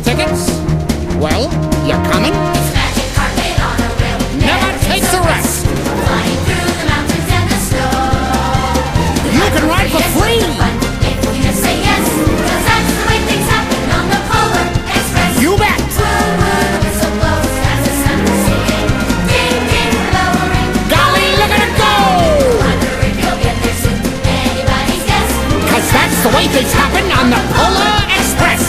those tickets? Well, you're coming? It's magic carpet on a rail. Never takes a rest. Flying through the mountains and the snow. You can ride for free. If you just say yes, 'cause that's the way things happen on the Polar Express. You bet. Woo woo, the whistle blows as the sun is singing. Ding ding, lowering. Golly, look at it go! Wonder if you'll get there soon. Anybody's guess. 'Cause that's the way things happen on the Polar Express.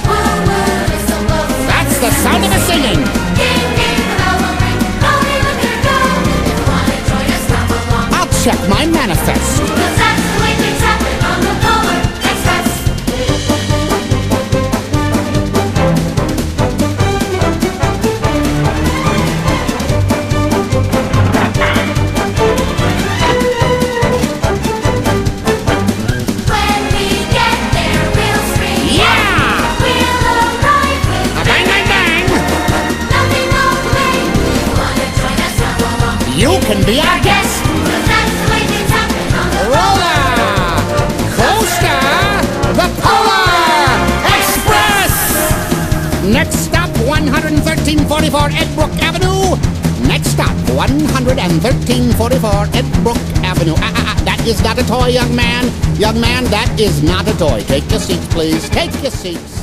Woo woo, the whistle blows. That's the sound of a singing. Ding ding, lowering. Golly, look at it go. If you wanna join us, come along. I'll check my manifest. 'Cause that's the way things happen on the Polar Express. When we get there, we'll scream. Yeah! We'll arrive with Bang, bang, bang! nothing on the way. If you wanna join us, come along. You can be our guest. 'Cause that's the way things happen on the Roller Coaster, the Polar Express. Next stop, 11344 Edbrook Avenue. Next stop, 11344 Edbrook Avenue. That is not a toy, young man. Young man, that is not a toy. Take your seats, please. Take your seats.